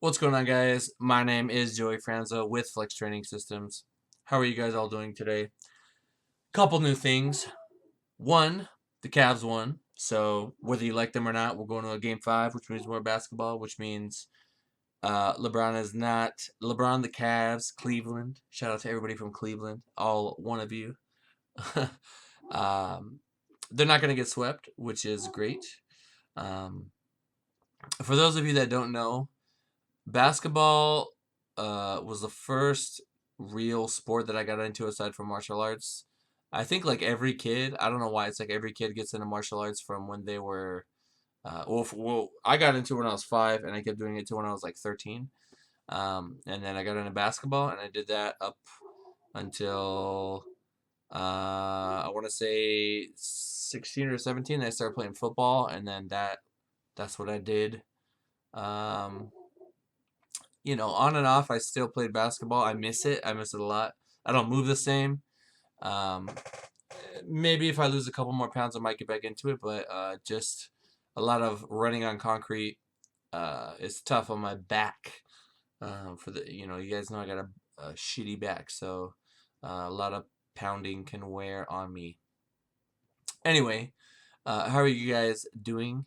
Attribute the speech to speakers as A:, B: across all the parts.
A: What's going on, guys? My name is Joey Franzo with Flex Training Systems. How are you guys all doing today? Couple new things. One, the Cavs won. So whether you like them or not, we're going to a game 5, which means more basketball, which means LeBron is not LeBron. The Cavs, Cleveland. Shout out to everybody from Cleveland, all one of you. um, they're not going to get swept, which is great. Um, for those of you that don't know, basketball was the first real sport that I got into aside from martial arts. I think like every kid, I don't know why it's like every kid gets into martial arts from when they were. I got into it when I was 5, and I kept doing it till when I was like 13. And then I got into basketball, and I did that up until I want to say 16 or 17. I started playing football, and then that's what I did. Um, on and off, I still played basketball. I miss it. I miss it a lot. I don't move the same. Um, Maybe if I lose a couple more pounds, I might get back into it. But just a lot of running on concrete. It's tough on my back. You guys know I got a shitty back, so a lot of pounding can wear on me. Anyway, how are you guys doing?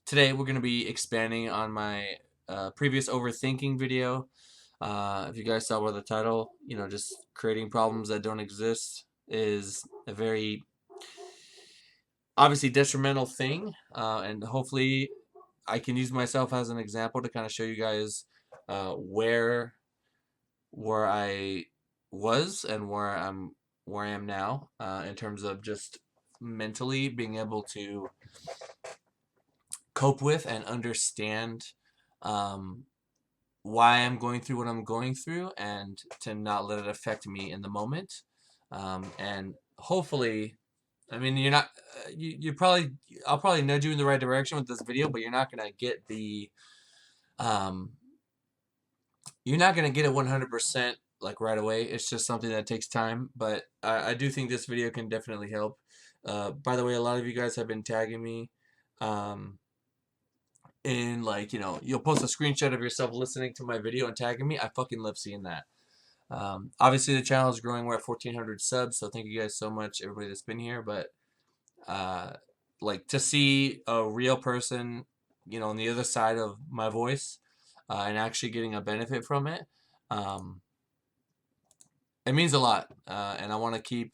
A: Today we're gonna be expanding on my previous overthinking video. If you guys saw by the title, just creating problems that don't exist is a very obviously detrimental thing, and hopefully I can use myself as an example to kind of show you guys where I was and where I am now, in terms of just mentally being able to cope with and understand um, why I'm going through what I'm going through, and to not let it affect me in the moment. And hopefully, I mean, you're not, you probably, I'll probably nudge you in the right direction with this video, but um, you're not gonna get it 100% like right away. It's just something that takes time, but I do think this video can definitely help. By the way, a lot of you guys have been tagging me. Um, and like you'll post a screenshot of yourself listening to my video and tagging me. I fucking love seeing that. Obviously the channel is growing. We're at 1,400 subs, so thank you guys so much, everybody that's been here. But uh like to see a real person on the other side of my voice, and actually getting a benefit from it, um it means a lot. And I want to keep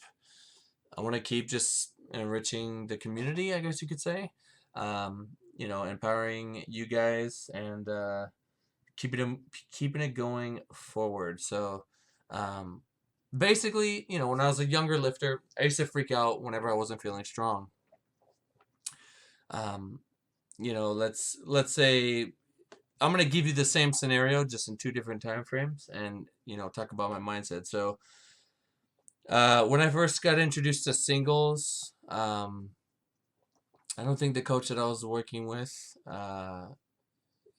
A: just enriching the community, I guess you could say. Empowering you guys, and keeping it keeping it going forward. So, um, basically, when I was a younger lifter, I used to freak out whenever I wasn't feeling strong. Um, let's say I'm gonna give you the same scenario just in two different time frames, and talk about my mindset. So, when I first got introduced to singles, I don't think the coach that I was working with,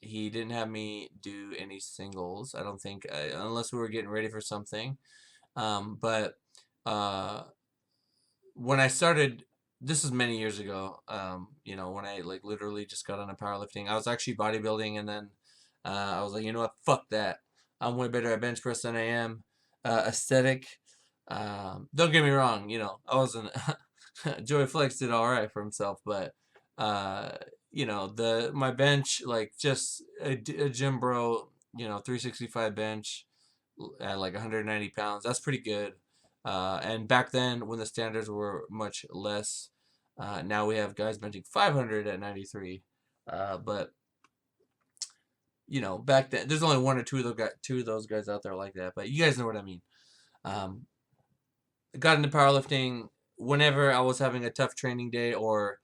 A: he didn't have me do any singles. I don't think, unless we were getting ready for something. But uh, when I started, this is many years ago. When I like literally just got into powerlifting, I was actually bodybuilding, and then I was like, you know what, fuck that. I'm way better at bench press than I am aesthetic. Don't get me wrong, I wasn't. Joey Flex did all right for himself, but uh, the my bench, like just a gym bro, 365 bench at like 190 pounds. That's pretty good. And back then, when the standards were much less, now we have guys benching 500 at 93. But back then, there's only one or two of those guys out there like that. But you guys know what I mean. Um, got into powerlifting whenever I was having a tough training day, or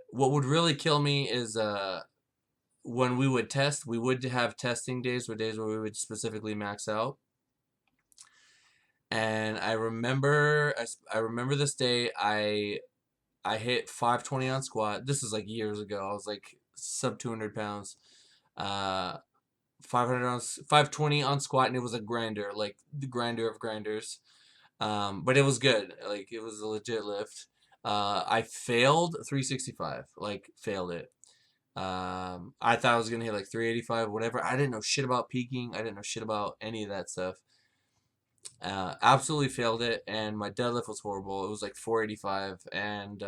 A: what would really kill me is when we would test. We would have testing days, or days where we would specifically max out. And I remember this day I hit 520 on squat. This is like years ago. I was like sub 200 pounds. 500 on 520 on squat, and it was a grinder, like the grinder of grinders. But it was good. Like it was a legit lift. I failed 365. Like failed it. I thought I was gonna hit like 385, whatever. I didn't know shit about peaking. I didn't know shit about any of that stuff. Absolutely failed it, and my deadlift was horrible. It was like 485, and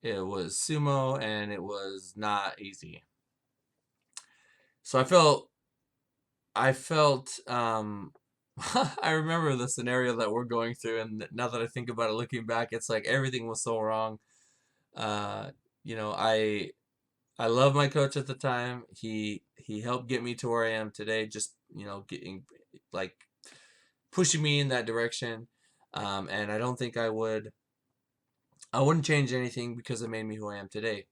A: it was sumo, and it was not easy. So I felt I remember the scenario that we're going through, and now that I think about it, looking back, it's like everything was so wrong. Uh, you know, I love my coach at the time. He helped get me to where I am today. Just getting like pushing me in that direction. And I don't think I wouldn't change anything because it made me who I am today.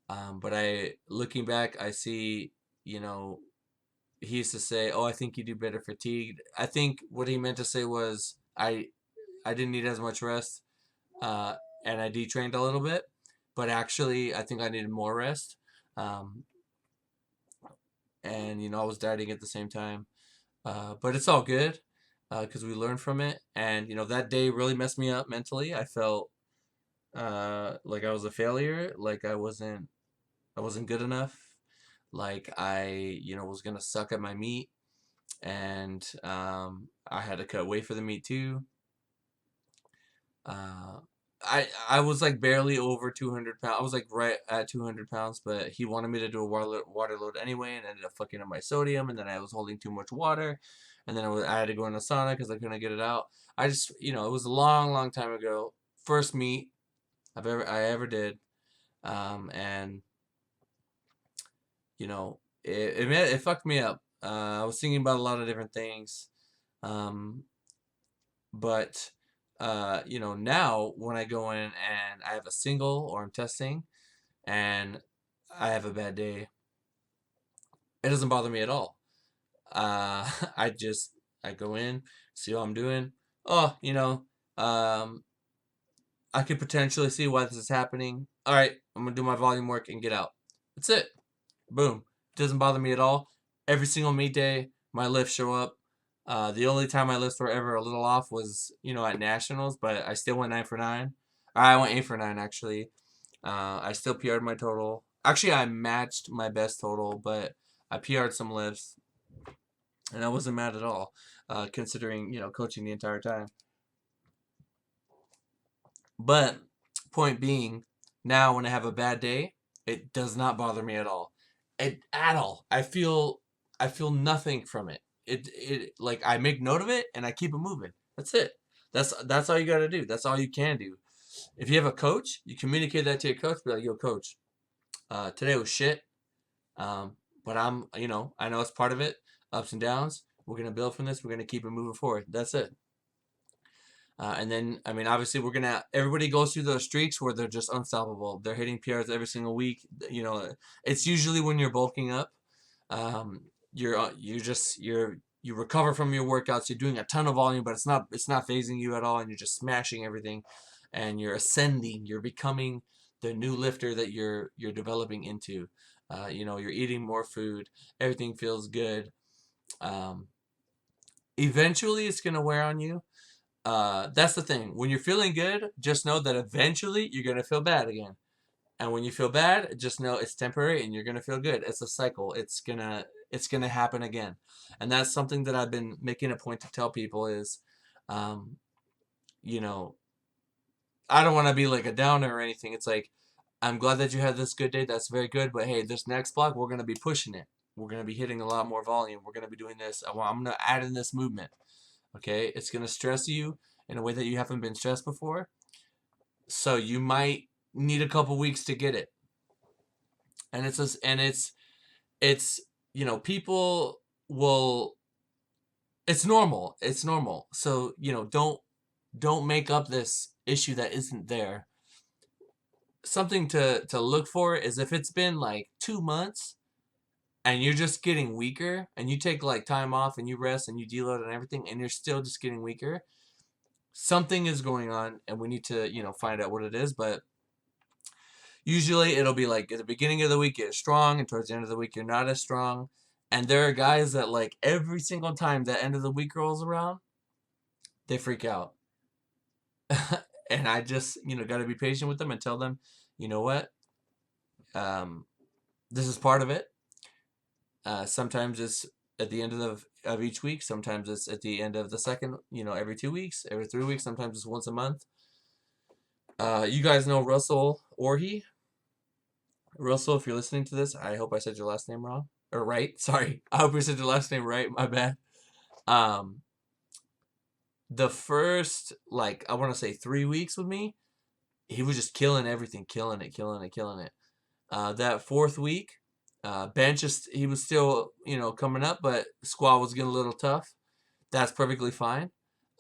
A: But looking back, I see, you know, he used to say, "Oh, I think you do better fatigued." I think what he meant to say was I didn't need as much rest, uh, and I detrained a little bit, but actually I think I needed more rest. Um, and I was dieting at the same time, but it's all good because we learned from it. And that day really messed me up mentally. I felt like I was a failure, like I wasn't good enough, like I was gonna suck at my meat, and I had to cut weight for the meet too. Uh, I was like barely over 200 pounds. I was like right at 200 pounds, but he wanted me to do a water load anyway, and ended up fucking up my sodium. And then I was holding too much water, and then I had to go in the sauna because I couldn't get it out. I just it was a long, long time ago. First meet I ever did, and it fucked me up. I was thinking about a lot of different things. Um, But now when I go in and I have a single or I'm testing and I have a bad day, it doesn't bother me at all. I just I go in, see how I'm doing. Oh, I could potentially see why this is happening. All right, I'm gonna do my volume work and get out. That's it. Boom. Doesn't bother me at all. Every single meet day, my lifts show up. The only time my lifts were ever a little off was, at nationals, but I still went 9 for 9. I went 8 for 9 actually. I still PR'd my total. Actually, I matched my best total, but I PR'd some lifts, and I wasn't mad at all, considering coaching the entire time. But point being, now when I have a bad day, it does not bother me at all. At all. I feel nothing from it. It like I make note of it and I keep it moving. That's it. That's all you got to do. That's all you can do. If you have a coach, you communicate that to your coach. Be like, "Yo, coach, today was shit. But I know it's part of it. Ups and downs. We're gonna build from this. We're gonna keep it moving forward. That's it." And then, I mean, obviously, everybody goes through those streaks where they're just unstoppable. They're hitting PRs every single week. It's usually when you're bulking up. You recover from your workouts. You're doing a ton of volume, but it's not phasing you at all, and you're just smashing everything, and you're ascending. You're becoming the new lifter that you're developing into. You're eating more food. Everything feels good. Um, Eventually, it's gonna wear on you. That's the thing. When you're feeling good, just know that eventually you're gonna feel bad again. And when you feel bad, just know it's temporary and you're gonna feel good. It's a cycle. It's gonna happen again. And that's something that I've been making a point to tell people is, um, you know, I don't want to be like a downer or anything. It's like I'm glad that you had this good day. That's very good. But hey, this next block we're gonna be pushing it. We're gonna be hitting a lot more volume. We're gonna be doing this. I'm gonna add in this movement. Okay, it's gonna stress you in a way that you haven't been stressed before. So you might need a couple weeks to get it. And it's people will it's normal. It's normal. So, don't make up this issue that isn't there. Something to look for is if it's been like 2 months and you're just getting weaker and you take like time off and you rest and you deload and everything and you're still just getting weaker, something is going on and we need to, find out what it is. But usually it'll be like at the beginning of the week you're strong and towards the end of the week you're not as strong. And there are guys that like every single time that end of the week rolls around, they freak out. And I just, got to be patient with them and tell them, you know what? Um, This is part of it. Sometimes it's at the end of each week. Sometimes it's at the end of the second, every 2 weeks, every 3 weeks. Sometimes it's once a month. You guys know Russell Orhe. Russell, if you're listening to this, I hope I said your last name wrong. Or right. Sorry. I hope I said your last name right. My bad. Um, the first, like, I want to say 3 weeks with me, he was just killing everything, killing it, killing it, killing it. That fourth week, bench, he was still, coming up, but squat was getting a little tough. That's perfectly fine.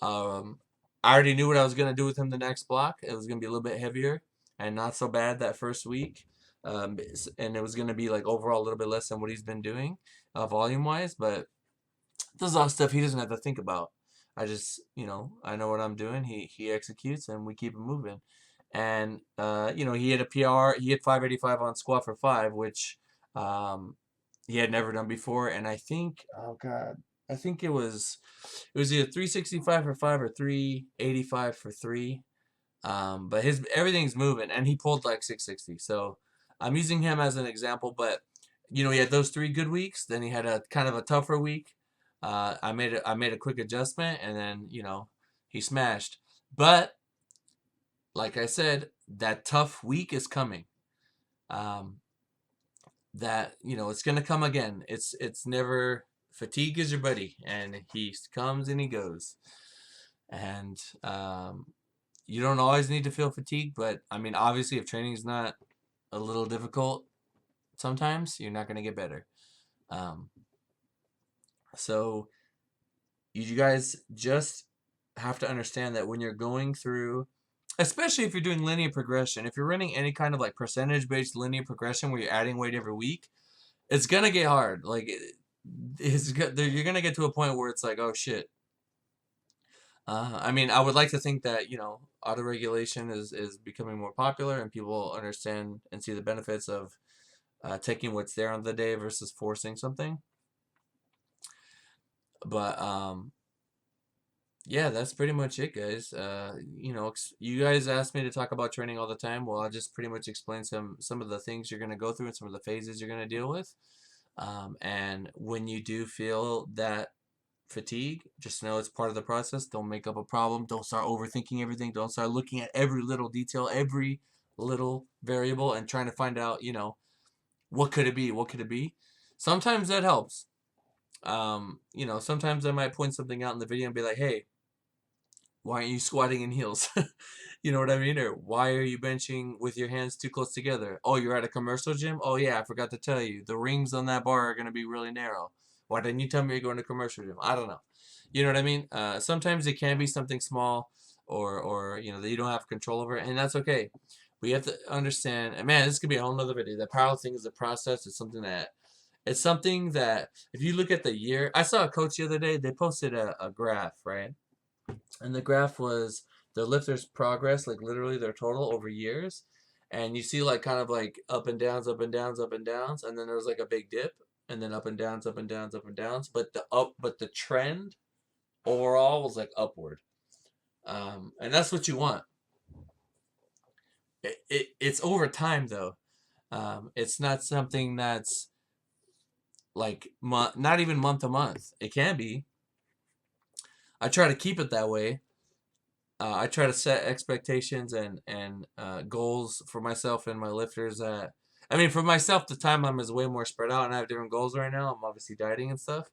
A: Um, I already knew what I was going to do with him the next block. It was going to be a little bit heavier and not so bad that first week. And it was going to be like overall a little bit less than what he's been doing volume wise. But this is all stuff he doesn't have to think about. I just, I know what I'm doing. He executes and we keep it moving. And, he had a PR. He had 585 on squat for five, which um, he had never done before. And I think, oh God, I think it was either 365 for five or 385 for three. But his everything's moving, and he pulled like 660. So I'm using him as an example. But he had those 3 good weeks. Then he had a kind of a tougher week. I made a quick adjustment, and then he smashed. But like I said, that tough week is coming. Um, that it's gonna come again. It's never fatigue is your buddy, and he comes and he goes. And you don't always need to feel fatigued, but I mean, obviously, if training is not a little difficult, sometimes you're not gonna get better. Um, so you guys just have to understand that when you're going through, especially if you're doing linear progression, if you're running any kind of like percentage based linear progression where you're adding weight every week, it's gonna get hard. Like you're gonna get to a point where it's like, oh shit. I mean, I would like to think that auto regulation is becoming more popular and people understand and see the benefits of taking what's there on the day versus forcing something. But yeah, that's pretty much it, guys. You guys asked me to talk about training all the time. Well, I'll just pretty much explain some of the things you're gonna go through and some of the phases you're gonna deal with. And when you do feel that fatigue, just know it's part of the process. Don't make up a problem. Don't start overthinking everything. Don't start looking at every little detail, every little variable, and trying to find out, what could it be? What could it be? Sometimes that helps. Sometimes I might point something out in the video and be like, hey, why aren't you squatting in heels? You know what I mean? Or why are you benching with your hands too close together? Oh, you're at a commercial gym? Oh, yeah, I forgot to tell you. The rings on that bar are going to be really narrow. Why didn't you tell me you're going to commercial gym? I don't know. You know what I mean? Sometimes it can be something small or that you don't have control over, and that's okay. We have to understand, and man, this could be a whole nother video. That powerlifting is a process. It's something that if you look at the year, I saw a coach the other day, they posted a graph, right? And the graph was the lifters' progress, like literally their total over years. And you see like kind of like up and downs, up and downs, up and downs, and then there was like a big dip, and then up and downs, up and downs, up and downs. But the trend overall was like upward. And that's what you want. It's over time though. It's not something that's like not even month to month. It can be. I try to keep it that way. I try to set expectations and goals for myself and my lifters. I mean, for myself, the timeline is way more spread out, and I have different goals right now. I'm obviously dieting and stuff.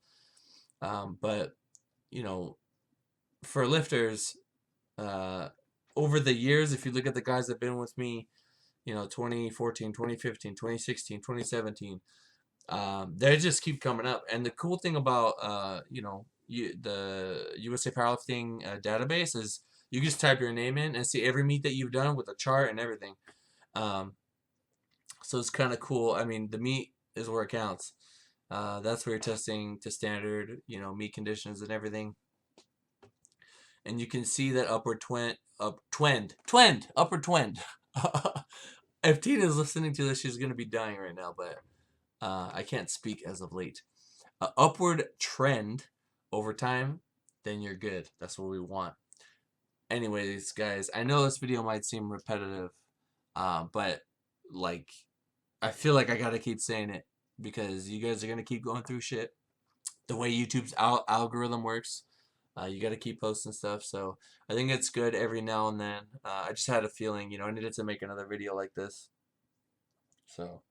A: But you know, for lifters, uh, over the years, if you look at the guys that have been with me, 2014, 2015, 2016, 2017, they just keep coming up. And the cool thing about the USA Powerlifting database is you just type your name in and see every meet that you've done with a chart and everything. Um, so it's kind of cool. I mean, the meet is where it counts. That's where you're testing to standard, meet conditions and everything. And you can see that upward twend. If Tina's listening to this, she's gonna be dying right now, but I can't speak as of late. Upward trend over time, then you're good. That's what we want. Anyways, guys, I know this video might seem repetitive, but like I feel like I gotta keep saying it because you guys are gonna keep going through shit. The way YouTube's algorithm works, you gotta keep posting stuff. So I think it's good every now and then. I just had a feeling, I needed to make another video like this. So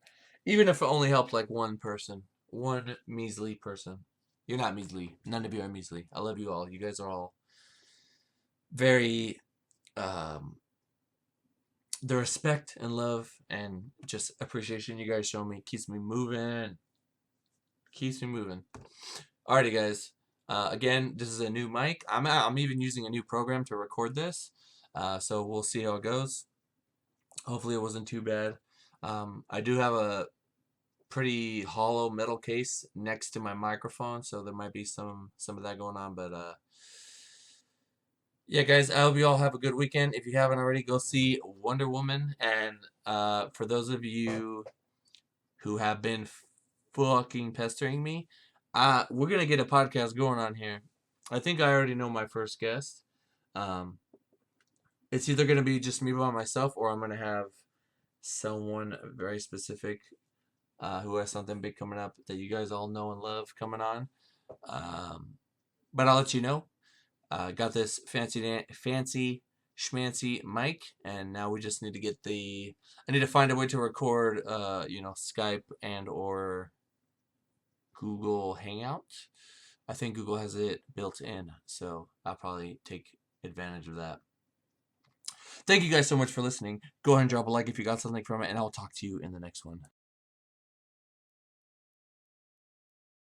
A: even if it only helped like one person, one measly person. You're not measly. None of you are measly. I love you all. You guys are all very um, the respect and love and just appreciation you guys show me keeps me moving. Keeps me moving. Alrighty, guys. Again, this is a new mic. I'm even using a new program to record this. So we'll see how it goes. Hopefully, it wasn't too bad. I do have a pretty hollow metal case next to my microphone, so there might be some of that going on. But yeah, guys, I hope you all have a good weekend. If you haven't already, go see Wonder Woman. And for those of you who have been fucking pestering me, we're gonna get a podcast going on here. I think I already know my first guest. Um, it's either gonna be just me by myself, or I'm gonna have someone very specific who has something big coming up that you guys all know and love coming on. Um, but I'll let you know. Got this fancy schmancy mic, and now we just need to get the. I need to find a way to record, Skype and or Google Hangout. I think Google has it built in, so I'll probably take advantage of that. Thank you guys so much for listening. Go ahead and drop a like if you got something from it, and I'll talk to you in the next one.